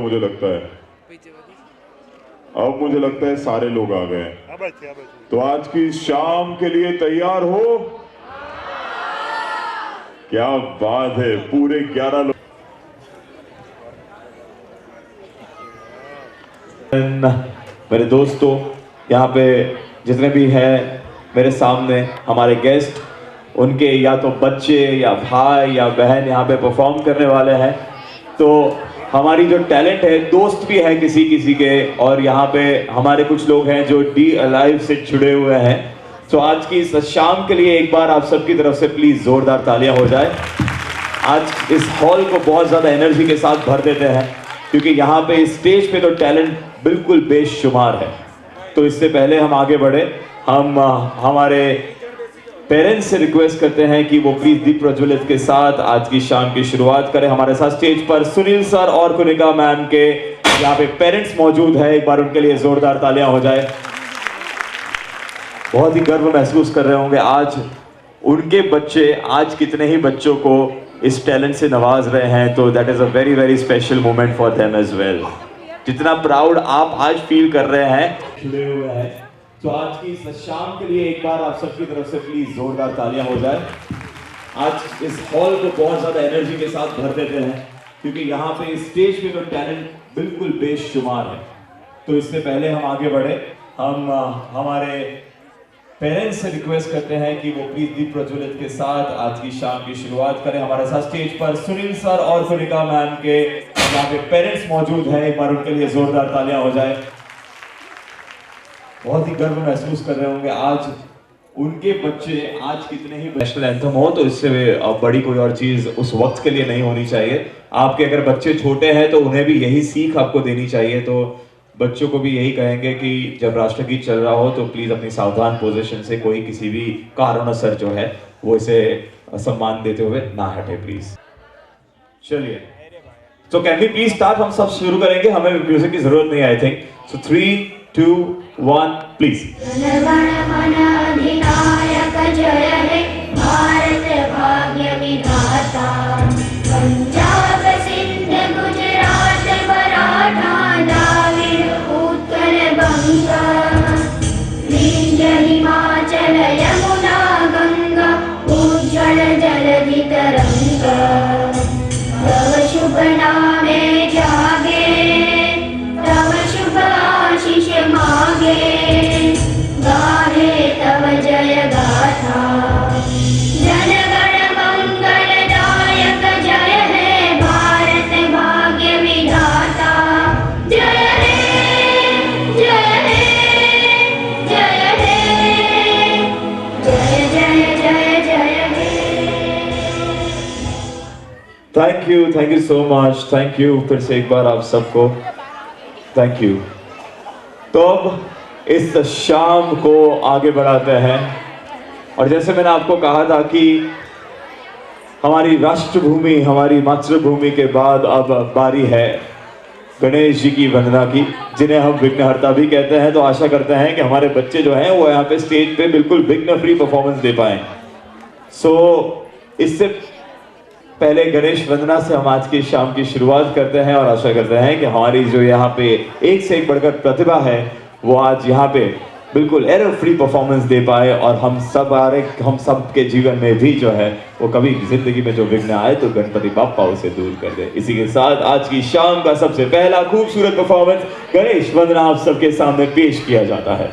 मुझे लगता है। अब मुझे लगता है सारे लोग आ गए हैं, तो आज की शाम के लिए तैयार हो? क्या बात है, पूरे 11 लोग। मेरे दोस्तों, यहाँ पे जितने भी हैं मेरे सामने हमारे गेस्ट, उनके या तो बच्चे या भाई या बहन यहाँ पे परफॉर्म करने वाले हैं। तो हमारी जो टैलेंट है, दोस्त भी है किसी किसी के, और यहाँ पे हमारे कुछ लोग हैं जो डी अलाइव से जुड़े हुए हैं। तो आज की इस शाम के लिए एक बार आप सबकी तरफ से प्लीज जोरदार तालियां हो जाए। आज इस हॉल को बहुत ज्यादा एनर्जी के साथ भर देते हैं, क्योंकि यहाँ पे इस स्टेज पे तो टैलेंट बिल्कुल बेशुमार है। तो इससे पहले हम आगे बढ़े, हम हमारे पेरेंट्स से रिक्वेस्ट करते हैं कि वो प्लीज दीप प्रज्वलित के साथ आज की शाम की शुरुआत करें। हमारे साथ स्टेज पर सुनील सर और कुनिका मैम के यहाँ पे पेरेंट्स मौजूद है, एक बार उनके लिए जोरदार तालियां हो जाए। बहुत ही गर्व महसूस कर रहे होंगे आज उनके बच्चे आज कितने ही बच्चों को इस टैलेंट से नवाज रहे हैं। तो that is a very very special moment for them as well. जितना प्राउड आप आज फील कर रहे हैं, जुड़े हुए हैं। तो आज की इस शाम के लिए एक बार आप सबकी तरफ से प्लीज जोरदार तालियां हो जाए। आज इस हॉल को बहुत ज्यादा एनर्जी के साथ भर देते हैं, क्योंकि यहाँ पे इस स्टेज पे तो टैलेंट बिल्कुल बेशुमार है। तो इससे पहले हम आगे बढ़े, हम हमारे पेरेंट्स से रिक्वेस्ट करते हैं कि वो प्लीज दीप प्रज्वलित के साथ आज की शाम की शुरुआत करें। हमारे साथ स्टेज पर सुनील सर और कुनिका मैम के यहाँ पे पेरेंट्स मौजूद हैं, एक बार उनके लिए जोरदार तालियां हो जाए। बहुत ही गर्व महसूस कर रहे होंगे आज उनके बच्चे आज कितने ही नेशनल एंथम हो, तो इससे बड़ी कोई और चीज उस वक्त के लिए नहीं होनी चाहिए। आपके अगर बच्चे छोटे हैं तो उन्हें भी यही सीख आपको देनी चाहिए। तो बच्चों को भी यही कहेंगे कि जब राष्ट्रगीत चल रहा हो तो प्लीज अपनी सावधान पोजीशन से कोई किसी भी कारणवश जो है वो इसे सम्मान देते हुए ना हटे प्लीज। चलिए, तो कैन वी प्लीज स्टार्ट? हम सब शुरू करेंगे, हमें म्यूजिक की जरूरत नहीं आई थिंक। So 3, 2, 1 please. अधिनायक जय हे भारत भाग्य विधाता, पंजाब सिंध गुजरात मराठा द्राविड़ उत्कल बंगा, विंध्य हिमाचल यमुना गंगा, उज्ज्वल जलधि तरंगा, तव शुभ नामे जागे, तव शुभ आशीष मागे, गाहे तव जय गाथा, जन गण मंगलदायक जय हे भारत भाग्य विधाता, जय हे जय हे जय हे जय जय जय जय हे। Thank you so much, thank you फिर से एक बार आप सबको थैंक यू। तो अब इस शाम को आगे बढ़ाते हैं, और जैसे मैंने आपको कहा था कि हमारी राष्ट्रभूमि, हमारी मातृभूमि के बाद अब बारी है गणेश जी की वंदना की, जिन्हें हम विघ्नहर्ता भी कहते हैं। तो आशा करते हैं कि हमारे बच्चे जो हैं वो यहाँ पे स्टेज पे बिल्कुल विघ्न फ्री परफॉर्मेंस दे पाएं। सो इससे पहले गणेश वंदना से हम आज की शाम की शुरुआत करते हैं, और आशा करते हैं कि हमारी जो यहाँ पे एक से एक बढ़कर प्रतिभा है वो आज यहाँ पे बिल्कुल एरर फ्री परफॉर्मेंस दे पाए, और हम सब के जीवन में भी जो है वो कभी जिंदगी में जो विघ्न आए तो गणपति बाप्पा उसे दूर कर दे। इसी के साथ आज की शाम का सबसे पहला खूबसूरत परफॉर्मेंस गणेश वंदना आप सबके सामने पेश किया जाता है।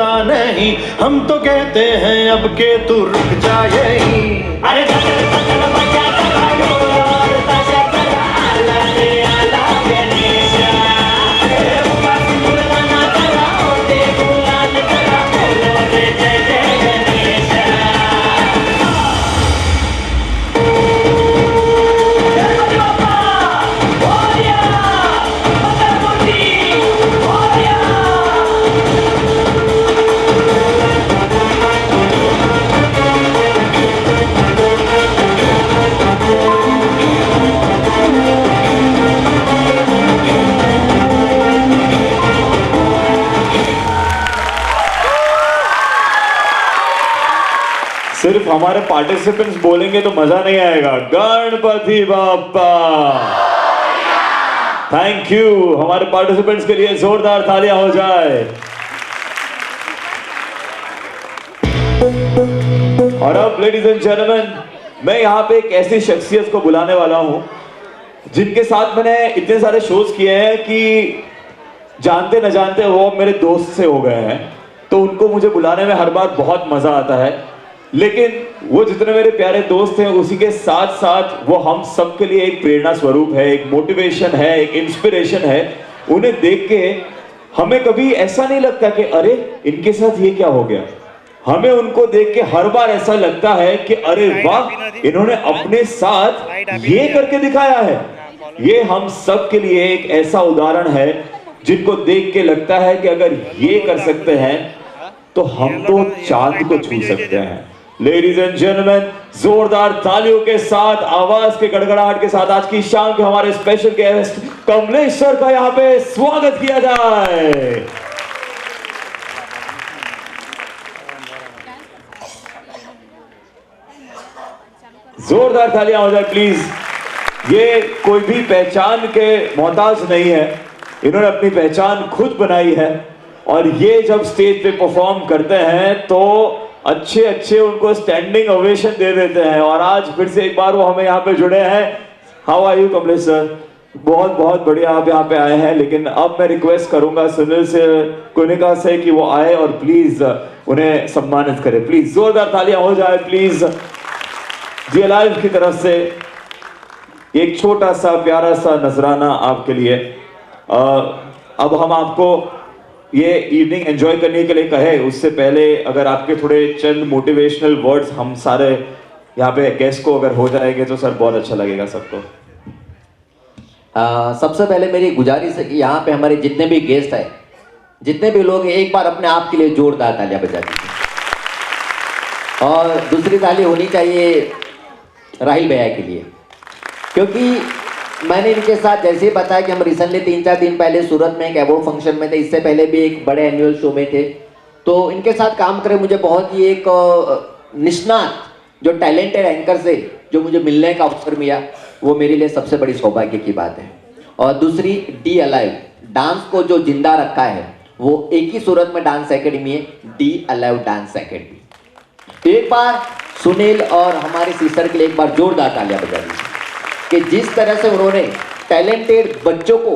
रुकता नहीं, हम तो कहते हैं अब के तू रुक जा यहीं। अरे सिर्फ हमारे पार्टिसिपेंट्स बोलेंगे तो मजा नहीं आएगा। Ganpati Bappa, thank you. हमारे पार्टिसिपेंट्स के लिए जोरदार तालियां हो जाए। और अब लेडीज एंड जेंटलमैन, मैं यहाँ पे एक ऐसी शख्सियत को बुलाने वाला हूं जिनके साथ मैंने इतने सारे शोज किए हैं कि जानते न जानते वो मेरे दोस्त से हो गए हैं, तो उनको मुझे बुलाने में हर बार बहुत मजा आता है। लेकिन वो जितने मेरे प्यारे दोस्त हैं, उसी के साथ साथ वो हम सब के लिए एक प्रेरणा स्वरूप है, एक मोटिवेशन है, एक इंस्पिरेशन है। उन्हें देख के हमें कभी ऐसा नहीं लगता कि अरे इनके साथ ये क्या हो गया। हमें उनको देख के हर बार ऐसा लगता है कि अरे वाह, इन्होंने अपने साथ ये करके दिखाया है। ये हम सब के लिए एक ऐसा उदाहरण है जिनको देख के लगता है कि अगर ये कर सकते हैं तो हम तो चांद को छू सकते हैं। लेडीज एंड जेंटलमैन, जोरदार तालियों के साथ, आवाज के गड़गड़ाहट के साथ आज की शाम के हमारे स्पेशल गेस्ट कमलेश सर का यहाँ पे स्वागत किया जाए। जोरदार तालियां हो जाए प्लीज। ये कोई भी पहचान के मोहताज नहीं है, इन्होंने अपनी पहचान खुद बनाई है। और ये जब स्टेज पे परफॉर्म करते हैं तो अच्छे अच्छे उनको स्टैंडिंग ओवेशन दे देते हैं। और आज फिर से एक बार वो हमें यहाँ पे जुड़े हैं। How are you Kamlesh sir? बहुत बहुत बढ़िया, आप यहाँ पे आए हैं। लेकिन अब मैं रिक्वेस्ट करूंगा सुनील से, कुनिका से कि वो आए और प्लीज उन्हें सम्मानित करें। प्लीज जोरदार तालियां हो जाए प्लीज। जी लाइव की तरफ से एक छोटा सा प्यारा सा नजराना आपके लिए। अब हम आपको ये इवनिंग एंजॉय करने के लिए कहे, उससे पहले अगर आपके थोड़े चंद मोटिवेशनल वर्ड्स हम सारे यहाँ पे गेस्ट को अगर हो जाएंगे तो सर बहुत अच्छा लगेगा सबको। सबसे पहले मेरी गुजारिश है कि यहाँ पे हमारे जितने भी गेस्ट हैं, जितने भी लोग हैं, एक बार अपने आप के लिए जोरदार तालियां बजा दीजिए। और दूसरी ताली होनी चाहिए राहिल भैया के लिए, क्योंकि मैंने इनके साथ जैसे ही बताया कि हम रिसेंटली 3-4 दिन पहले सूरत में एक अवार्ड फंक्शन में थे, इससे पहले भी एक बड़े एनुअल शो में थे, तो इनके साथ काम करे मुझे बहुत ही एक निष्णात जो टैलेंटेड एंकर से जो मुझे मिलने का अवसर मिला, वो मेरे लिए सबसे बड़ी सौभाग्य की बात है। और दूसरी डी अलाइव, डांस को जो जिंदा रखा है वो एक ही सूरत में डांस एकेडमी है, डी अलाइव डांस एकेडमी। एक बार सुनील और हमारे सिस्टर के लिए एक बार जोरदार तालियां बजा दीजिए कि जिस तरह से उन्होंने टैलेंटेड बच्चों को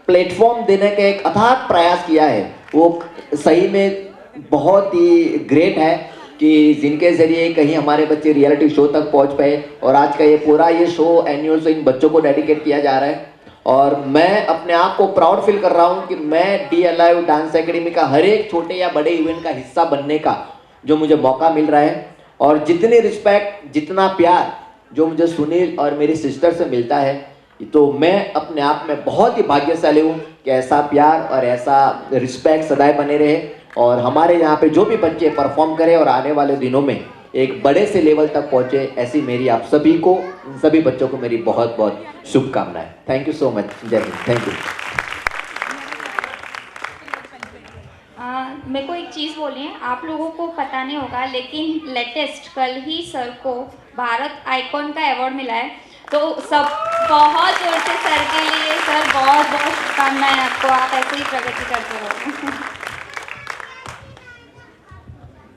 प्लेटफॉर्म देने का एक अथाक प्रयास किया है, वो सही में बहुत ही ग्रेट है कि जिनके ज़रिए कहीं हमारे बच्चे रियलिटी शो तक पहुंच पाए। और आज का ये पूरा ये शो एनुअल शो इन बच्चों को डेडिकेट किया जा रहा है। और मैं अपने आप को प्राउड फील कर रहा हूँ कि मैं डी अलाइव डांस एकेडमी का हर एक छोटे या बड़े इवेंट का हिस्सा बनने का जो मुझे मौका मिल रहा है, और जितनी रिस्पेक्ट, जितना प्यार जो मुझे सुनील और मेरी सिस्टर से मिलता है, तो मैं अपने आप में बहुत ही भाग्यशाली हूँ कि ऐसा प्यार और ऐसा रिस्पेक्ट सदैव बने रहे। और हमारे यहाँ पे जो भी बच्चे परफॉर्म करें और आने वाले दिनों में एक बड़े से लेवल तक पहुँचे, ऐसी मेरी आप सभी को, सभी बच्चों को मेरी बहुत बहुत शुभकामनाएं। Thank you so much. जय हिंद। Thank you. मेरे को एक चीज़ बोलनी है, आप लोगों को पता नहीं होगा लेकिन लेटेस्ट कल ही सर को भारत आइकॉन का अवार्ड मिला है, तो सब बहुत जोर से सर के लिए। सर बहुत बहुत शुभकामनाएं आपको, आप ऐसे ही प्रगति करते रहो।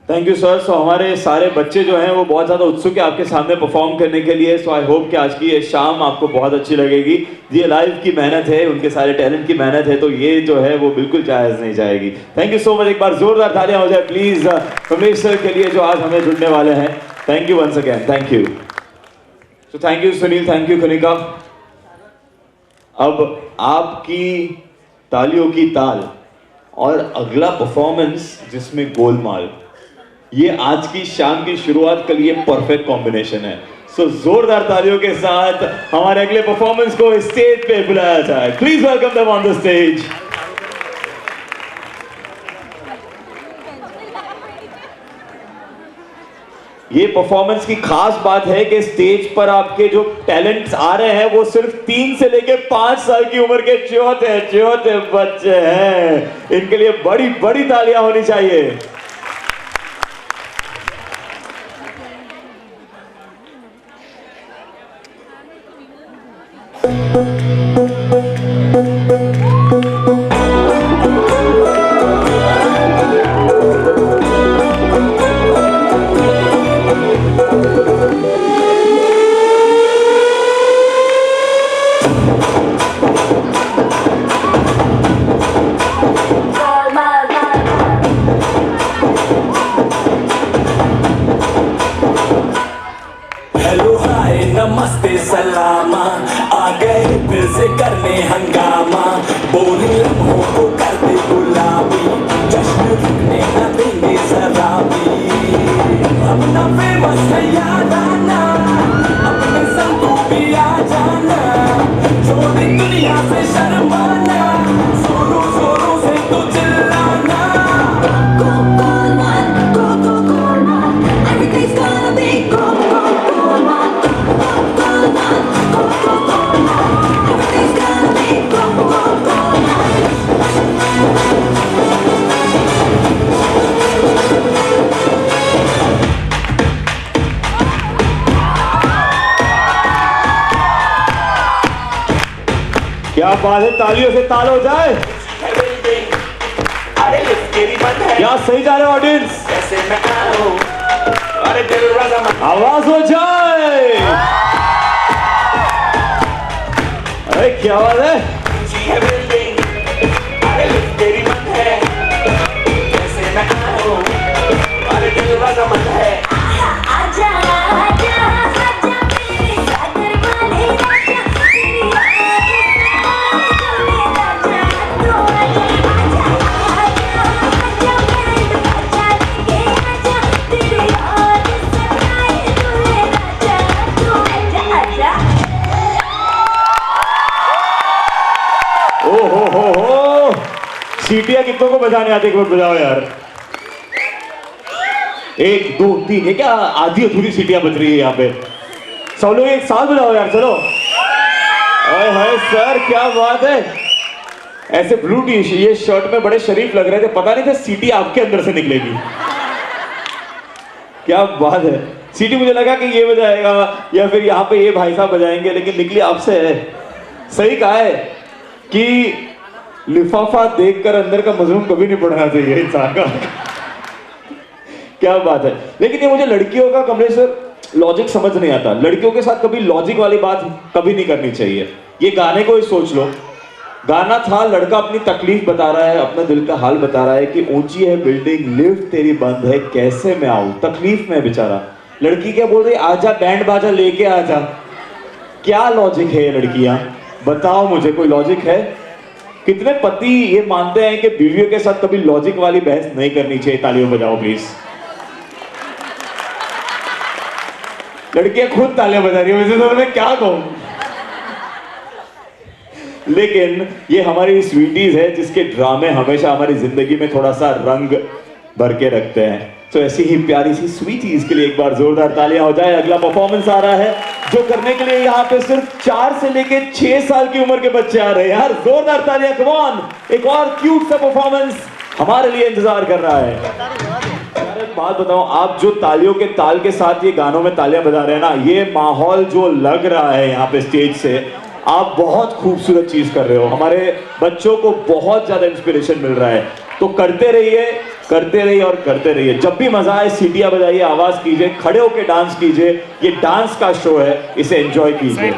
Thank you sir. सो हमारे सारे बच्चे जो हैं वो बहुत ज़्यादा उत्सुक है आपके सामने परफॉर्म करने के लिए। सो आई होप कि आज की ये शाम आपको बहुत अच्छी लगेगी। ये लाइव की मेहनत है, उनके सारे टैलेंट की मेहनत है, तो ये जो है वो बिल्कुल जायज़ नहीं जाएगी। Thank you so much. एक बार जोरदार तालियां हो जाए प्लीज़ कमलेश सर के लिए जो आज हमें जुड़ने वाले हैं। Thank you once again, thank you. So thank you Sunil, thank you Kanika. अब आपकी तालियों की ताल और अगला परफॉर्मेंस जिसमें गोलमाल, ये आज की शाम की शुरुआत के लिए परफेक्ट कॉम्बिनेशन है। सो जोरदार तालियों के साथ हमारे अगले परफॉर्मेंस को स्टेज पे बुलाया जाए। Please welcome them on the stage. ये परफॉर्मेंस की खास बात है कि स्टेज पर आपके जो टैलेंट्स आ रहे हैं वो सिर्फ 3 से लेके 5 साल की उम्र के छोटे बच्चे हैं। इनके लिए बड़ी बड़ी तालियां होनी चाहिए। हेलो हाय नमस्ते सलामा, आ गए फिर से करने हंगामा। बोरिंग लम्हों को कर दे गुलाबी, जश्न रुकने न देंगे जरा भी। अपना फेमस है याद आना, अपने संग तू भी आ जाना। छोड़ दुनिया से शर्माना, जोरों जोरों से तू चिल्लाना। Go, go, man, go, go, go, man. Everything's gonna be go, go, go, man. Go, go, man, go, go, go, man. Everything's gonna be go, go, go, man. क्या बात है, तालियों से ताल हो जाए। अरे लिफ्ट तेरी बंद है, क्या सही जा रहे ऑडियंस, कैसे मैं आऊं? अरे दिल रज़ामंद आवाज हो जाए। अरे क्या बात है। ऊंची है बिल्डिंग, अरे लिफ्ट तेरी बंद है, कैसे मैं आऊं? अरे दिल रज़ामंद है। आजा, आजा, आजा मेरे सागर वाले राजा, तेरी याद में राजा, तू आजा, आजा, आजा, बैंड बजा के आजा, तेरी याद सताए दूल्हे राजा, तू आजा, आजा। ओ हो, सीटियां कितनों को बजाने आती है, एक बार बजाओ यार। 1 2 3, ये क्या आधी अधूरी सीटियां बज रही है यहाँ पे। सब लोग एक साथ बजाओ यार, चलो। ओए हाय सर, क्या बात है। ऐसे ब्लू टी ये शर्ट में बड़े शरीफ लग रहे थे, पता नहीं था सीटी आपके अंदर से निकलेगी। क्या बात है। सीटी मुझे लगा कि ये बजाएगा या फिर यहाँ पे ये भाई साहब बजाएंगे, लेकिन निकली आपसे है। सही कहा है कि लिफाफा देखकर अंदर का मजमून कभी नहीं पढ़ना चाहिए इंसान का। क्या बात है। लेकिन ये मुझे लड़कियों का कमलेश सर लॉजिक समझ नहीं आता। लड़कियों के साथ कभी लॉजिक वाली बात कभी नहीं करनी चाहिए। ये गाने को ही सोच लो, गाना था लड़का अपनी तकलीफ बता रहा है, अपना दिल का हाल बता रहा है कि ऊंची है बिल्डिंग, लिफ्ट तेरी बंद है, कैसे मैं आऊं, तकलीफ में बेचारा। लड़की क्या बोल रही, आजा बैंड बाजा लेके आजा। क्या लॉजिक है ये लड़कियां, बताओ मुझे, कोई लॉजिक है? कितने पति ये मानते हैं कि बीवियों के साथ कभी लॉजिक वाली बहस नहीं करनी चाहिए? तालियों बजाओ प्लीज। लड़कियां खुद तालियां बजा रही है, वैसे तो मैं क्या कहूं। लेकिन ये हमारी स्वीटीज है जिसके ड्रामे हमेशा हमारी जिंदगी में थोड़ा सा रंग भर के रखते हैं। तो ऐसी ही प्यारी सी स्वीटीज के लिए एक बार जोरदार तालियां हो जाए। अगला परफॉर्मेंस आ रहा है जो करने के लिए यहाँ पे सिर्फ 4 से लेके 6 साल की उम्र के बच्चे आ रहे हैं। यार जोरदार तालियां, कम ऑन। एक और क्यूट सा परफॉर्मेंस हमारे लिए इंतजार कर रहा है। यार एक बात बताओ, आप जो तालियों के ताल के साथ ये गानों में तालियां बजा रहे हैं ना, ये माहौल जो लग रहा है यहाँ पे स्टेज से, आप बहुत खूबसूरत चीज कर रहे हो। हमारे बच्चों को बहुत ज्यादा इंस्पिरेशन मिल रहा है। तो करते रहिए, करते रहिए और करते रहिए। जब भी मजा आए सीटियां बजाइए, आवाज कीजिए, खड़े होके डांस कीजिए। ये डांस का शो है, इसे एंजॉय कीजिए।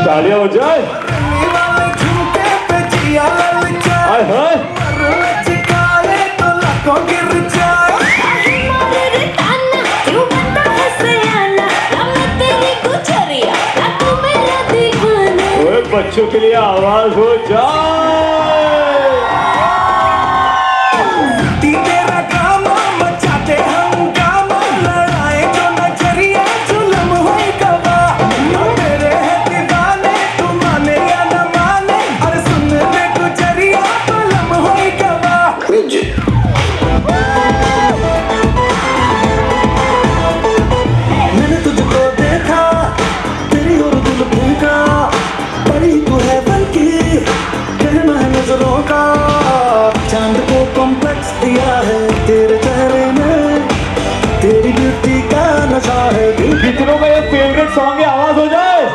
तालियां हो जाए। हाय हाय। ओए बच्चों के लिए आवाज हो जाए। तेरा गामा मचाते हंगामा, लड़ाए जो नजरिया जुल्म होई गवा। मेरे है दीवाने, तू माने या न माने, अरे सुन ले गुजरिया जुल्म होई गवा। मैंने तुझको देखा, तेरी और दिल भूखा, बड़ी तू है बल्कि कहना है नजरों का। चांद को कॉम्प्लेक्स दिया है तेरे चेहरे में, तेरी ब्यूटी का नशा है। कितनों का ये फेवरेट सॉन्ग है? आवाज हो जाए।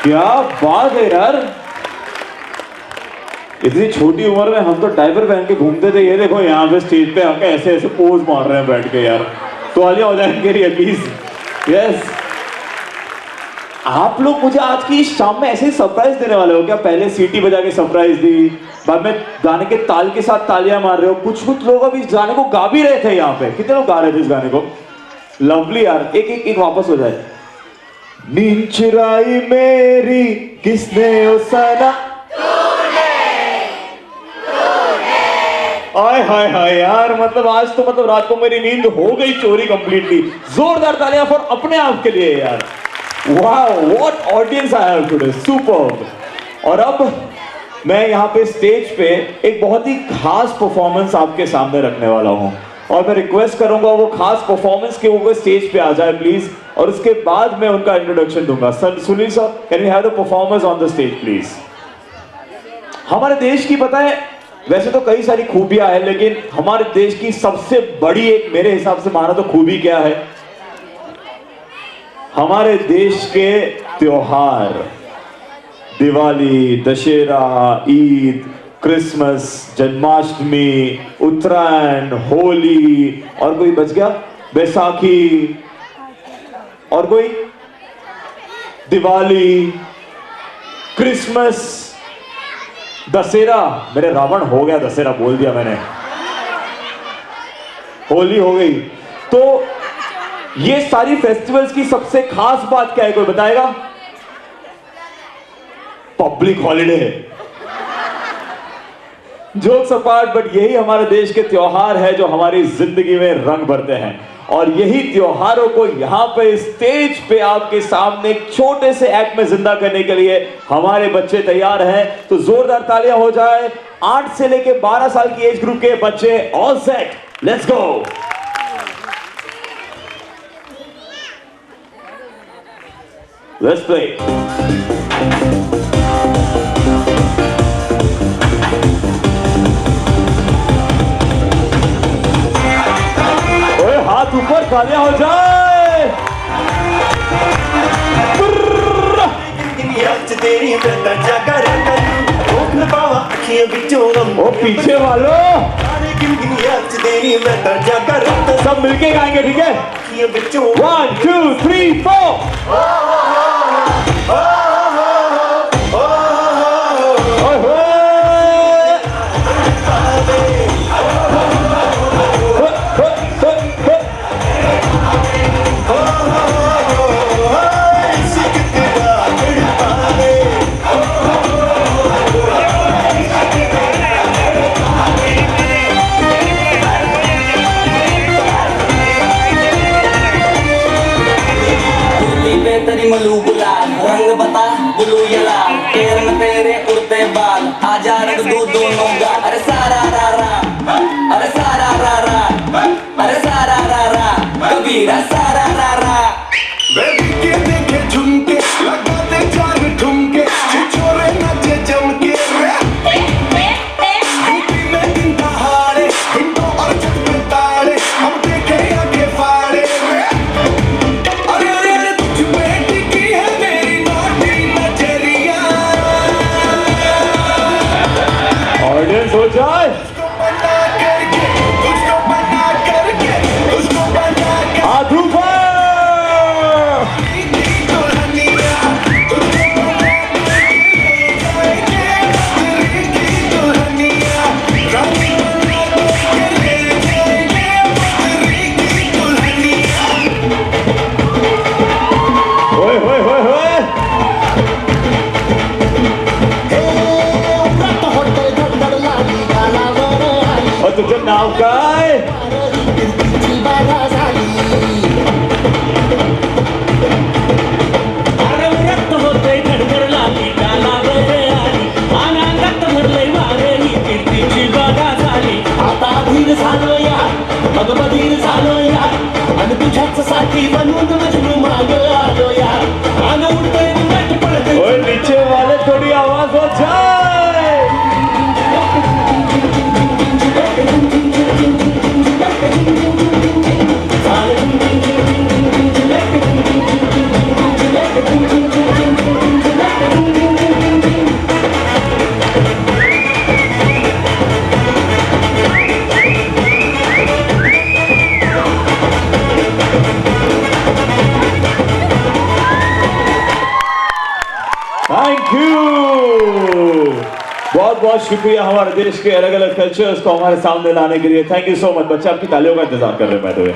क्या बात है यार, इतनी छोटी उम्र में हम तो डायपर पहन के घूमते थे। ये देखो यहाँ पे स्टेज पे आके ऐसे ऐसे पोज मार रहे हैं बैठ के यार। तालियां हो जाएंगे प्लीज। यस, आप लोग मुझे आज की शाम में ऐसे ही सरप्राइज देने वाले हो क्या? पहले सीटी बजा के सरप्राइज दी, बाद में गाने के ताल के साथ तालियां मार रहे हो। कुछ कुछ लोग अभी इस गाने को गा भी रहे थे यहाँ पे। कितने लोग गा रहे थे इस गाने को? लवली यार। एक वापस हो जाए। नींद चुराई मेरी किसने ओ सना, हाय हाय हाय यार, मतलब आज तो मतलब रात को मेरी नींद हो गई चोरी कंप्लीटली। जोरदार तालियां फॉर अपने आप के लिए यार। Wow, what audience I have today, superb. और अब मैं यहाँ पे स्टेज पे एक बहुत ही खास परफॉर्मेंस आपके सामने रखने वाला हूँ, और मैं रिक्वेस्ट करूंगा वो खास परफॉर्मेंस के ऊपर स्टेज पे आ जाए प्लीज, और उसके बाद मैं उनका इंट्रोडक्शन दूंगा। Sir Sunil sir, can we have the performers on the stage please. हमारे देश की पता है वैसे तो कई सारी खूबियां हैं, लेकिन हमारे देश की सबसे बड़ी एक मेरे हिसाब से माना तो खूबी क्या है? हमारे देश के त्योहार, दिवाली, दशहरा, ईद, क्रिसमस, जन्माष्टमी, उत्तरायण, होली, और कोई बच गया? बैसाखी, और कोई? दिवाली, क्रिसमस, दशहरा। मेरे रावण हो गया, दशहरा बोल दिया मैंने। होली हो गई। तो ये सारी फेस्टिवल्स की सबसे खास बात क्या है, कोई बताएगा? Public holiday. Jokes apart, but यही हमारे देश के त्योहार है जो हमारी जिंदगी में रंग भरते हैं, और यही त्योहारों को यहाँ पे स्टेज पे आपके सामने एक छोटे से एक्ट में जिंदा करने के लिए हमारे बच्चे तैयार हैं। तो जोरदार तालियां हो जाए। 8 से लेके 12 साल की एज ग्रुप के बच्चे all set, let's go. Let's play. हाथ ऊपर, तालियां हो जाए। अखियां बिचों गम ओ पीछे वालों सारे गिन याद देनी मैं तो जाकर सब मिलके गाएंगे, ठीक है? अखियां बिचों 1 2 3 4 तेरी मलू गुलाल रंग बता ब्लू या लाल पैर में तेरे उड़ते बाल आजा रख दो दोनों गाल अरे सारा रा रा अरे सारा रा रा अरे सारा रा रा कबीरा सारा रा रा बेबी के देखे झुमके लगाते जान ठुमके छिछोरे नाचे जमके यूपी में दिन दहाड़े हिंदों और जग में ताड़े हम देखे आगे फाड़े अरे अरे अरे तुझ पे टिकी है मेरी नौटी नजरिया ऑडियंस हो जाए तुझको बना करके तुझको बना करके तुझको बना करके आधू पर ओए होए होए होए और तुझे नाव का है ओए नीचे वाले थोड़ी आवाज हो जाए थैंक यू, बहुत बहुत शुक्रिया हमारे देश के अलग अलग कल्चर्स को हमारे सामने लाने के लिए। Thank you so much. बच्चे आपकी तालियों का इंतजार कर रहे हैं बैठे हुए।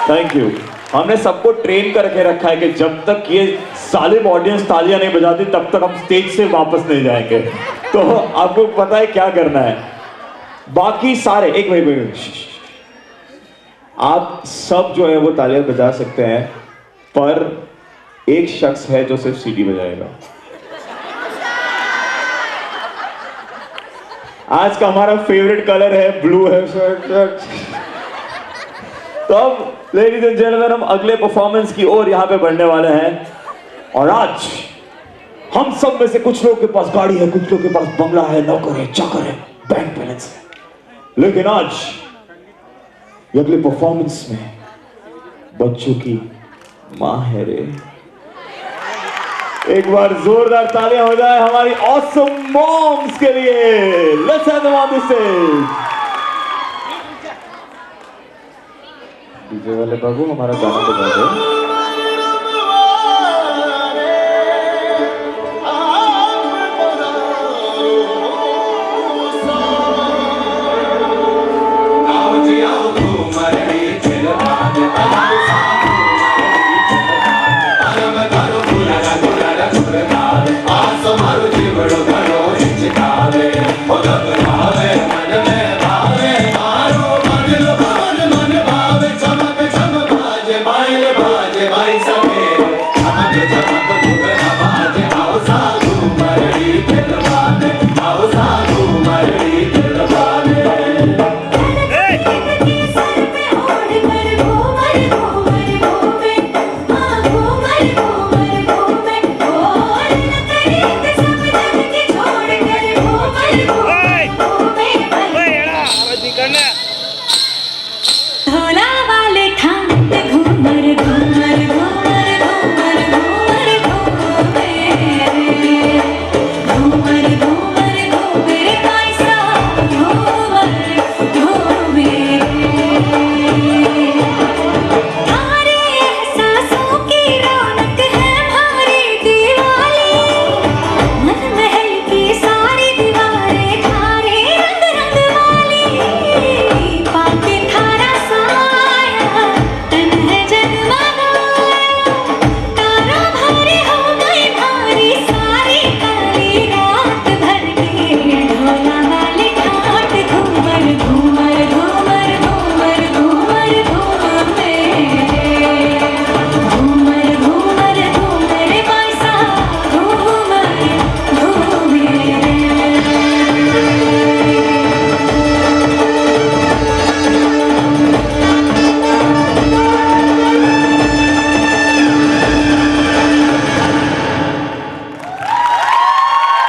Thank you. हमने सबको ट्रेन करके रखा है कि जब तक ये सालिम ऑडियंस तालियां नहीं बजाती तब तक हम स्टेज से वापस नहीं जाएंगे। तो आपको पता है क्या करना है। बाकी सारे एक मिनट, आप सब जो है वो तालियां बजा सकते हैं, पर एक शख्स है जो सिर्फ सीडी बजाएगा। आज का हमारा फेवरेट कलर है ब्लू है शर्ट। तो अब लेडीज एंड जेंटलमैन, हम अगले परफॉर्मेंस की ओर यहां पे बढ़ने वाले हैं। और आज हम सब में से कुछ लोगों के पास गाड़ी है, कुछ लोगों के पास बंगला है, नौकर है, चाकर है, बैंक बैलेंस है, लेकिन आज ये अगले परफॉर्मेंस में बच्चों की मां है रे। एक बार जोरदार तालियां हो जाए हमारी ऑसम मॉम्स के लिए। Let's have them on the stage. DJ वाले बाबू हमारा गाना बजा दो। धोला वाले ठाट घूमर घूमर घूमर घूमर घूमर घूमर घूमर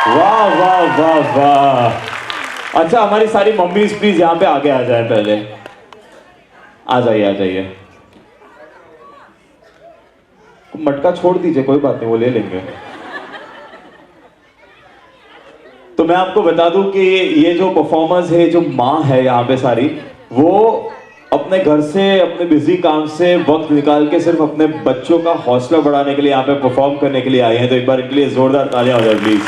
वाह वाह वाह वाह। अच्छा हमारी सारी मम्मीज प्लीज यहाँ पे आगे आ जाए, पहले आ जाइए आ जाइए। मटका छोड़ दीजिए, कोई बात नहीं, वो ले लेंगे। तो मैं आपको बता दूं कि ये जो परफॉर्मर्स है, जो माँ है यहाँ पे सारी, वो अपने घर से, अपने बिजी काम से वक्त निकाल के सिर्फ अपने बच्चों का हौसला बढ़ाने के लिए यहाँ पे परफॉर्म करने के लिए आए हैं। तो एक बार इनके लिए जोरदार तालियां हो जाए प्लीज।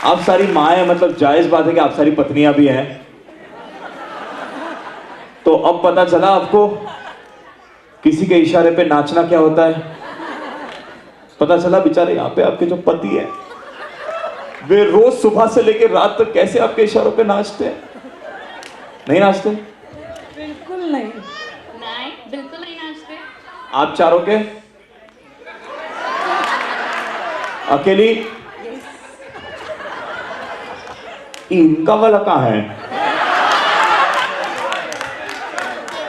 आप सारी माँ है, मतलब जायज बात है कि आप सारी पत्नियां भी हैं। तो अब पता चला आपको किसी के इशारे पे नाचना क्या होता है। पता चला बेचारे यहाँ पे आपके जो पति हैं, वे रोज सुबह से लेकर रात तक कैसे आपके इशारों पे नाचते हैं। नहीं नाचते? बिल्कुल नहीं। नहीं, बिल्कुल नहीं नाचते। आप चारों के अकेली? इनका वाला कहाँ है?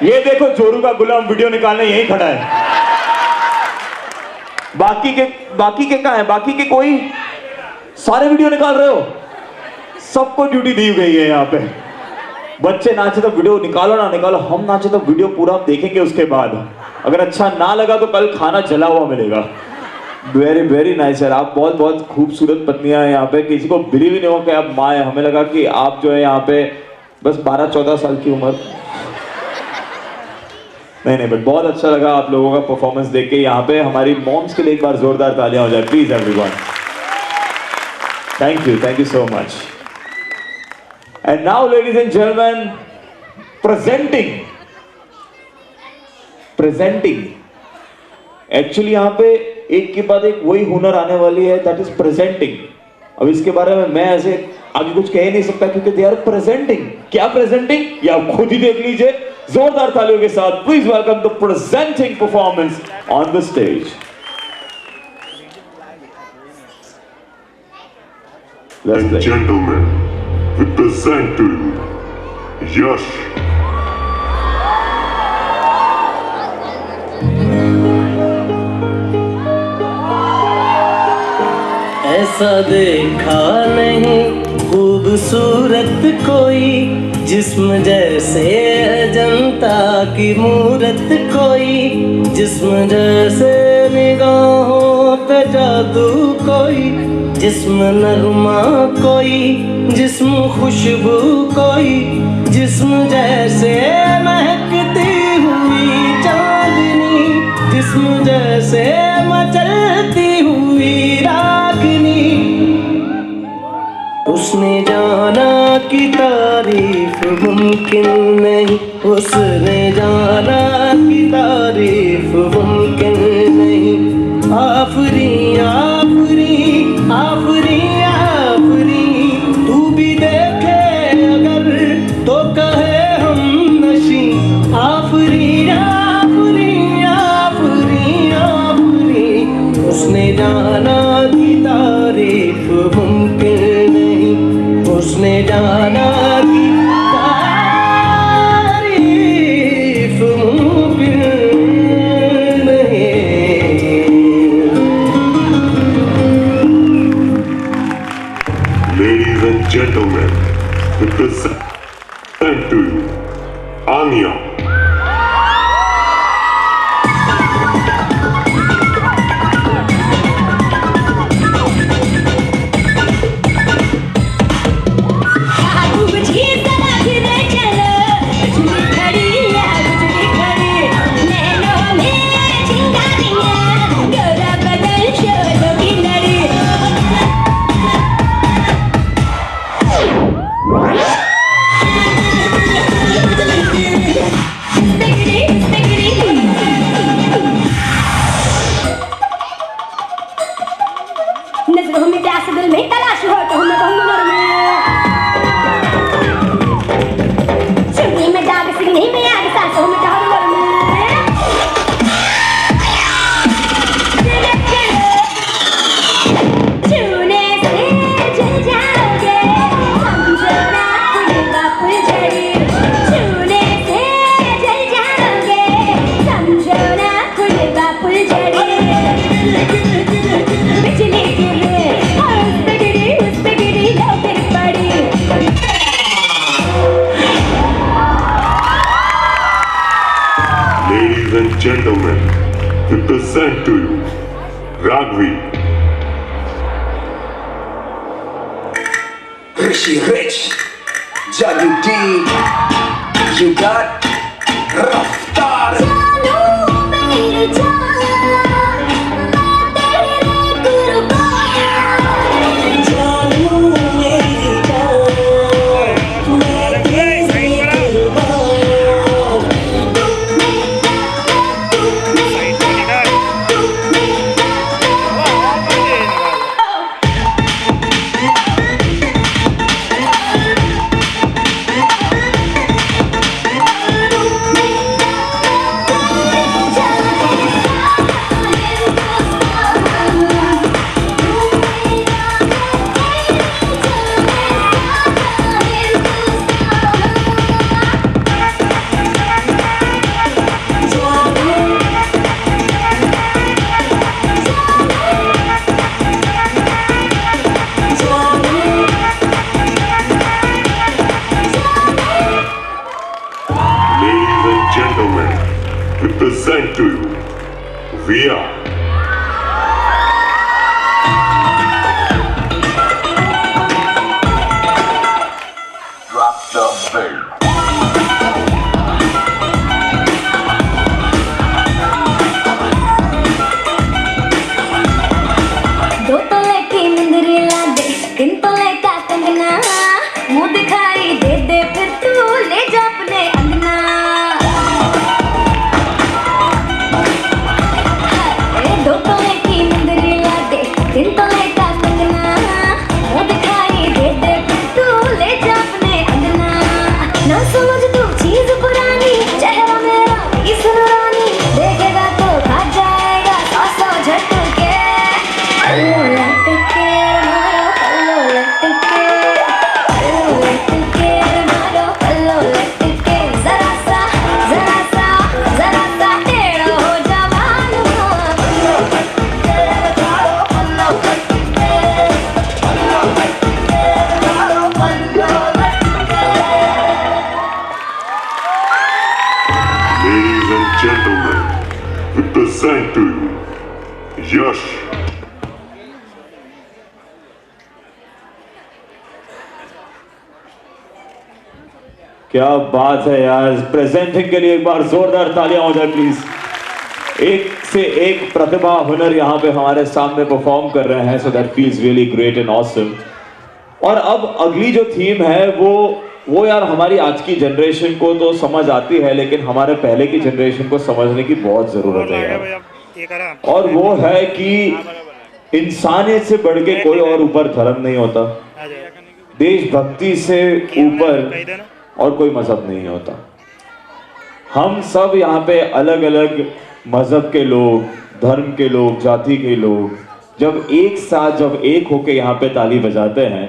ये देखो जोरू का गुलाम वीडियो निकालने यही खड़ा है। बाकी के कहाँ है? बाकी के कोई? सारे वीडियो निकाल रहे हो? सबको ड्यूटी दी गई है यहाँ पे। बच्चे नाचे तो वीडियो निकालो ना निकालो, हम नाचे तो वीडियो पूरा देखेंगे उसके बाद। अगर अच्छा ना लगा तो कल खाना जला हुआ मिलेगा। वेरी वेरी नाइस यार, आप बहुत बहुत खूबसूरत पत्नियां हैं यहाँ पे। किसी को बिलीव ही नहीं हो कि आप माँ है। हमें लगा कि आप जो है यहाँ पे बस 12-14 साल की उम्र। नहीं बट बहुत अच्छा लगा आप लोगों का परफॉर्मेंस देख के। यहाँ पे हमारी मॉम्स के लिए एक बार जोरदार तालियां हो जाए please everyone. Thank you so much. And now ladies and gentleman, presenting actually यहाँ पे एक के बाद एक वही हुनर आने वाली है, दैट इज प्रेजेंटिंग। अब इसके बारे में मैं ऐसे आगे कुछ कह ही नहीं सकता क्योंकि दे आर प्रेजेंटिंग। क्या प्रेजेंटिंग, ये आप खुद ही देख लीजिए। जोरदार तालियों के साथ please welcome the presenting performance on the stage. And gentlemen, we present to you Yash. ऐसा देखा नहीं खूबसूरत कोई, जिस्म जैसे अजंता की मूरत कोई, जिस्म जैसे निगाहों पे जादू कोई, जिस्म नरमा कोई, जिस्म खुशबू कोई, जिस्म जैसे महकती हुई चांदनी, जिस्म जैसे मचलती हुई रागनी। उसने जाना कि तारीफ मुमकिन नहीं, उसने जाना कि तारीफ मुमकिन नहीं। आफरी आफरी आफरी आफरी, तू भी देखे अगर तो कहे हम नशी। आफरी आफरी आफरी आफरी, उसने जाना कि तारीफ मुमकिन नहीं, उसने जाना कि तारीफ मुमकिन नहीं। Ladies and gentlemen, we present to you Anya. नजरों में प्यास दिल में तलाश हो तो मैं कहूँ चुन्नी में दाग सिगनी में आग सांसों में कहूँ छूने से जल जाओगे, समझो ना फूलेगा फुलझड़ी। छूने से जल जाओगे, समझो ना फूलेगा फुलझड़ी। बिजली gentlemen, we present to you Ragvi. Rishi Rich, Jaggy D, you got Raftar. जानू मेरी जान मैं तेरे कुर्बान जानू मेरी जान मैं तेरी कुर्बान Ladies and gentlemen, we present to you Via. Drop the bass. दो तोले की मुंदरी ला दे तीन तोले का कंगना मुंह दिखाई दे दे फिर तू ले जा अपने अंगना दो तोले की मुंदरी ला दे तीन तोले का कंगना मुंह दिखाई दे दे फिर तू ले जा अपने अंगना ना समझ तू चीज पुरानी चेहरा मेरा इस रानी देखेगा तो खा जाएगा सौ झटके पल्लो लटके मारो पल्लो लटके मारो पल्लो लटके जरा सा टेढ़ो हो जवान पल्लो लटके मारो पल्लो लटके मारो पल्लो लटके Ladies and gentlemen, we present to you Yash. क्या बात है यार, प्रेजेंटिंग के लिए एक बार जोरदार तालियां हो जाए प्लीज। एक से एक प्रतिभा हुनर यहाँ पे हमारे सामने परफॉर्म कर रहे हैं, so that feels really great and awesome. और अब अगली जो थीम है वो यार हमारी आज की जनरेशन को तो समझ आती है, लेकिन हमारे पहले की जनरेशन को समझने की बहुत जरूरत है यार। और वो है कि इंसानियत से बढ़ के कोई और ऊपर धर्म नहीं होता, देशभक्ति से ऊपर और कोई मजहब नहीं होता। हम सब यहाँ पे अलग अलग मजहब के लोग, धर्म के लोग, जाति के लोग जब एक साथ जब एक होके यहाँ पे ताली बजाते हैं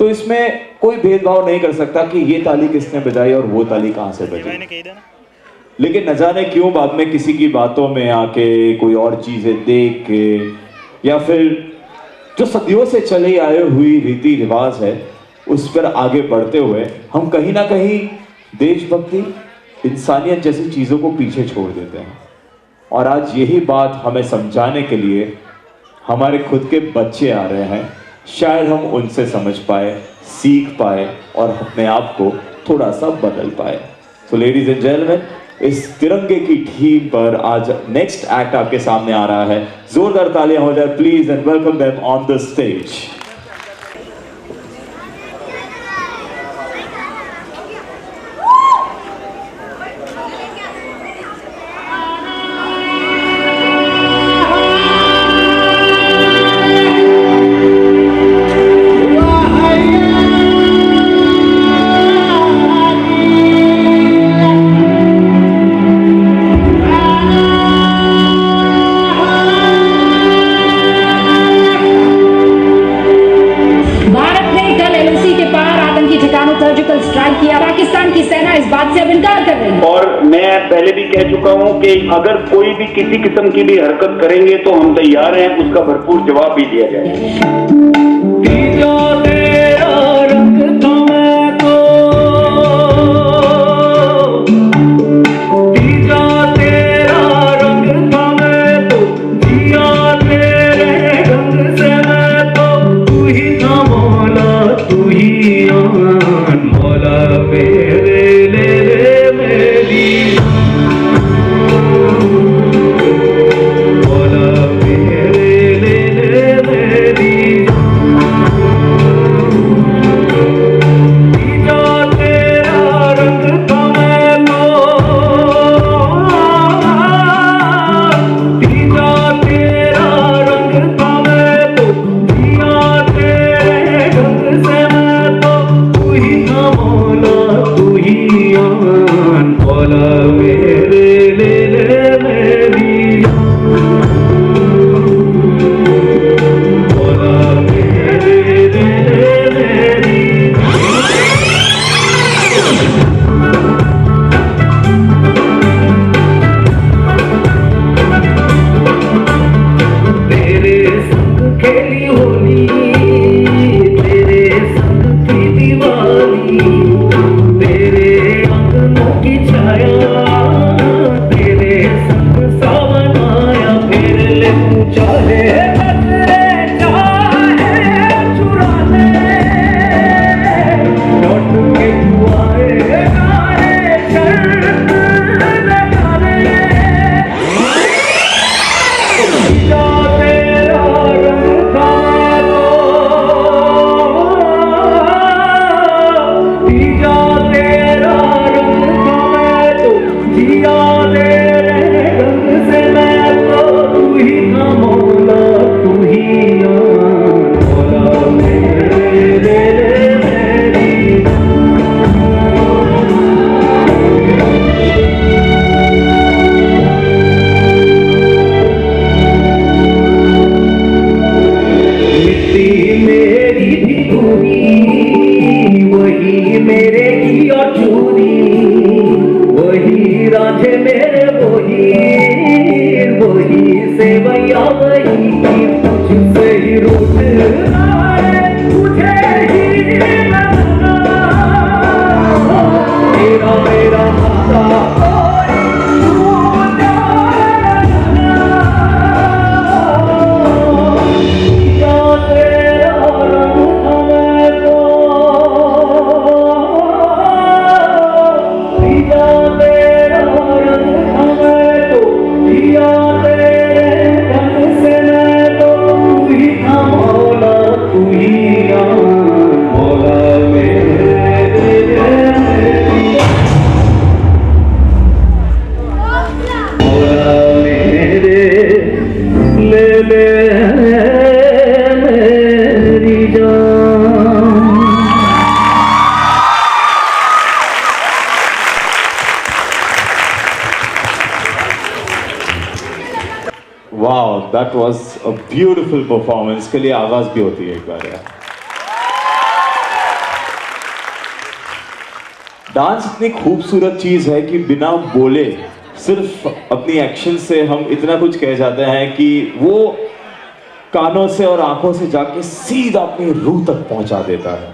तो इसमें कोई भेदभाव नहीं कर सकता कि ये ताली किसने बजाई और वो ताली कहाँ से बजाई। लेकिन न जाने क्यों बाद में किसी की बातों में आके कोई और चीजें देख के या फिर जो सदियों से चले आए हुई रीति रिवाज है उस पर आगे बढ़ते हुए हम कहीं ना कहीं देशभक्ति, इंसानियत जैसी चीजों को पीछे छोड़ देते हैं। और आज यही बात हमें समझाने के लिए हमारे खुद के बच्चे आ रहे हैं, शायद हम उनसे समझ पाए, सीख पाए और अपने आप को थोड़ा सा बदल पाए। सो लेडीज एंड जेंटलमैन, इस तिरंगे की थीम पर आज नेक्स्ट एक्ट आपके सामने आ रहा है। जोरदार तालियां हो जाए please and welcome them on the stage. पहले भी कह चुका हूं कि अगर कोई भी किसी किस्म की भी हरकत करेंगे तो हम तैयार हैं, उसका भरपूर जवाब भी दिया जाए। खेली होली तेरे संग की दिवाली तेरे आंगनों की छाया तेरे संग सावन आया फिर ले तू चाहे चुरा ले लौट के तू आएगा रे शर्त लगा ले जा तेरा रंग था जा तेरा रंग था तो जिया तेरे रंग से मैं तो तू ही था मौला तू ही मौला मेरे मेरी मिट्टी मेरी भी पूरी वही मेरे की और चूरी वही राधे मेरे वही से भैया वही तुझसे ही रूठ आए तुझे ही लगना मेरा माता Wow, that was a beautiful performance. के लिए आवाज भी होती है एक बार यार. डांस इतनी खूबसूरत चीज है कि बिना बोले सिर्फ अपनी एक्शन से हम इतना कुछ कह जाते हैं कि वो कानों से और आंखों से जाके सीधा अपनी रूह तक पहुंचा देता है.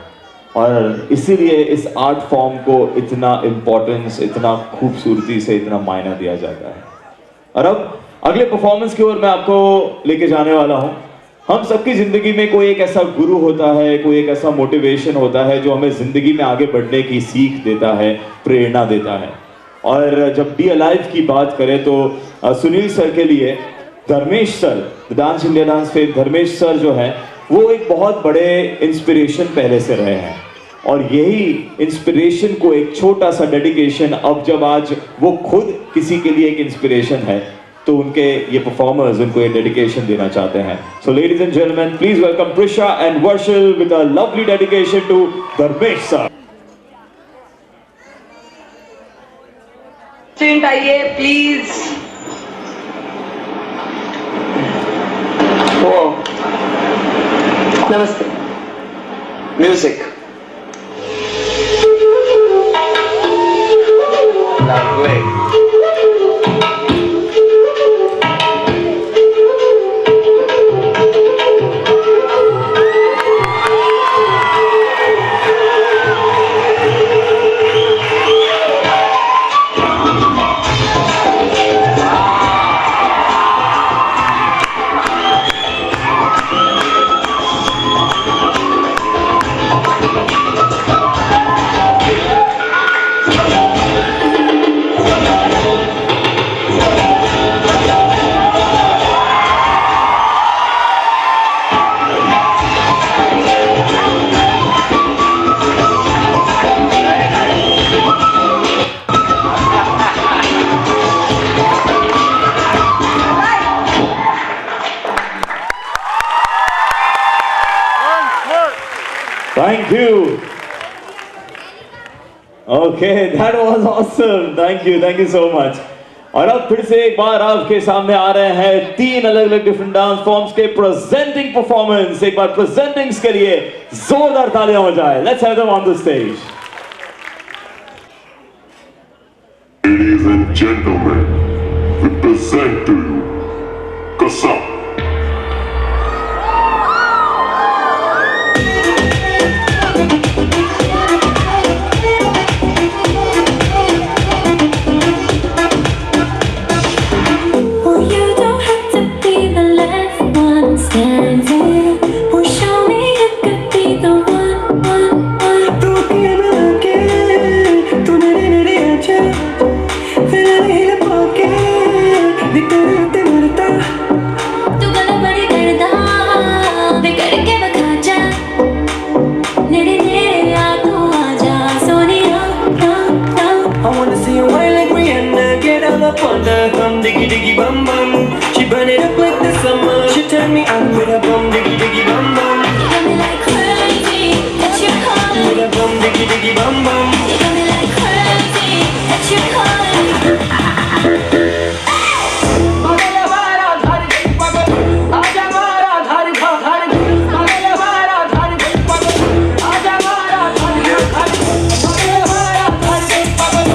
और इसीलिए इस आर्ट फॉर्म को इतना इम्पोर्टेंस, इतना खूबसूरती से इतना मायना दिया जाता है. और अब अगले परफॉर्मेंस की ओर मैं आपको लेके जाने वाला हूं. हम सबकी जिंदगी में कोई एक ऐसा गुरु होता है, कोई एक ऐसा मोटिवेशन होता है जो हमें जिंदगी में आगे बढ़ने की सीख देता है, प्रेरणा देता है. और जब बी अलाइव की बात करें तो सुनील सर के लिए Dharmesh sir, dance India dance fame Dharmesh sir जो है वो एक बहुत बड़े इंस्पिरेशन पहले से रहे हैं. और यही इंस्पिरेशन को एक छोटा सा डेडिकेशन, अब जब आज वो खुद किसी के लिए एक इंस्पिरेशन है तो उनके ये परफॉर्मर्स उनको ये डेडिकेशन देना चाहते हैं. So ladies and gentleman, please welcome Prisha and Varshil with a lovely dedication to Dharmesh sir. आइए प्लीज. नमस्ते. Music Thank you. Okay, that was awesome. Thank you so much. और अब फिर से एक बार आपके सामने आ रहे हैं तीन अलग अलग डिफरेंट डांस फॉर्म्स के प्रेजेंटिंग परफॉर्मेंस. एक बार प्रेजेंटिंग्स के लिए जोरदार तालियां हो जाए. Let's have them on the stage. Ladies and gentlemen, we present to you Kasam. bum diggy diggy bum bum. You got me like crazy that you're calling. Mera bum diggy diggy bum bum. You got me like crazy that you're calling. पागल हमारा धारी पागल आजा हमारा धारी धारी पागल हमारा धारी पागल आजा हमारा धारी धारी पागल हमारा धारी पागल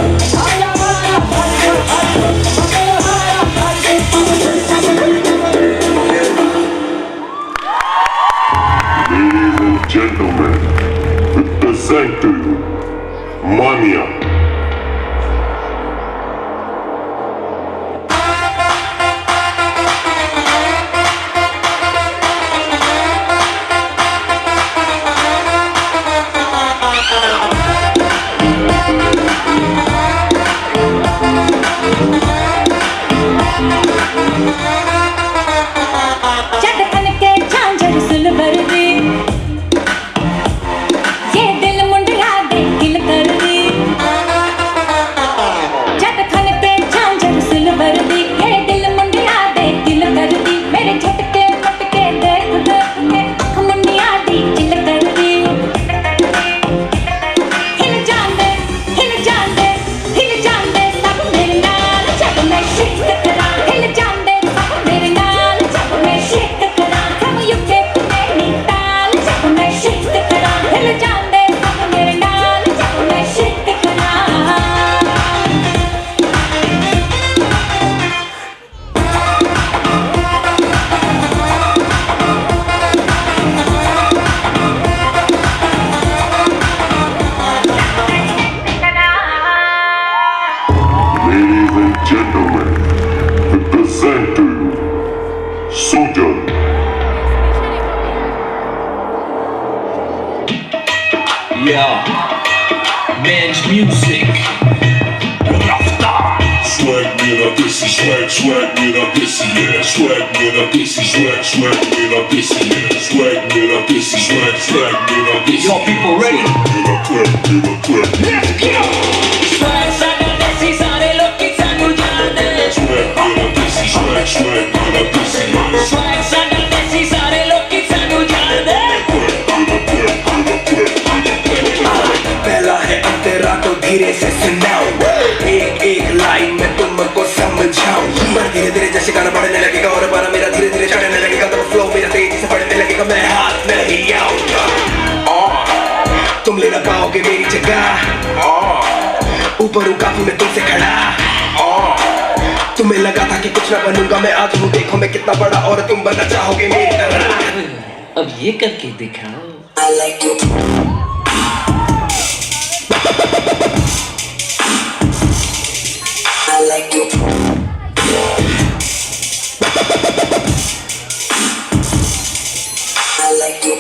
आजा हमारा धारी धारी पागल हमारा धारी पागल. Ladies and gentlemen, we present to you Mania. चटकन के झांझर सुलवर दी ये दिल मुंडिया दे दिल कर दी चटकन के झांझर सुलवर दी ये दिल मुंडिया दे दिल कर दी मेरे झटके पटके देख देख के आँख मुंडिया दी दिल कर दी हिल जान दे हिल जान दे हिल जान दे सब मेरे नाल जब मैं शिफ्ट करा हिल जान दे सब मेरे नाल जब मैं शिफ्ट करा हम युके नहीं ताल जब मैं शिफ्ट करा हिल जान दे सब मेरे नाल जब मैं शिफ्ट करा Ladies and gentlemen, we present to you Sujan. Yeah, Men's music. Swag mera desi, swag mera desi, yeah. Swag mera desi, swag mera desi, yeah. Swag mera desi, swag mera desi. Y'all people ready? Mera clap, mera clap. Let's go. Swag साडा देसी सारे लोकी सानू जानदे. Swag mera desi, swag mera desi, yeah. Swag साडा देसी सारे लोकी सानू जानदे. पहला है अंतरा तो धीरे से सुनाओ एक एक लाइन में तुमको समझाऊं पर धीरे धीरे जैसे गाना बढ़ने लगेगा और पारा मेरा धीरे धीरे चढ़ने लगेगा तब फ्लो मेरा तेजी से बढ़ने लगेगा मैं हाथ नहीं आऊंगा तुम ले ना पाओगे मेरी जगह ऊपर हूँ काफी मैं तुमसे खड़ा तुम्हें लगा था कि कुछ ना बनूंगा मैं आज हूँ देखो मैं कितना बड़ा और तुम बनना चाहोगे मेरी तरह अब ये करके दिखाओ. I like you. I like you. I like you.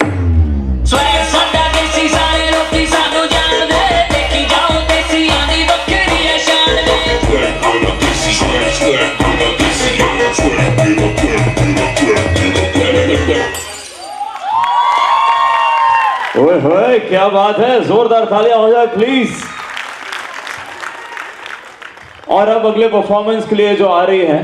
Swag साडा देसी सारे लोकी सानू जानदे. देखी जाओ देसी आंदी बकरी है शान में. Swag mera desi, swag mera desi, yeah. Swag mera clap, mera clap, mera clap. ओए होए क्या बात है, जोरदार तालियां हो जाए प्लीज. और अब अगले परफॉर्मेंस के लिए जो आ रही हैं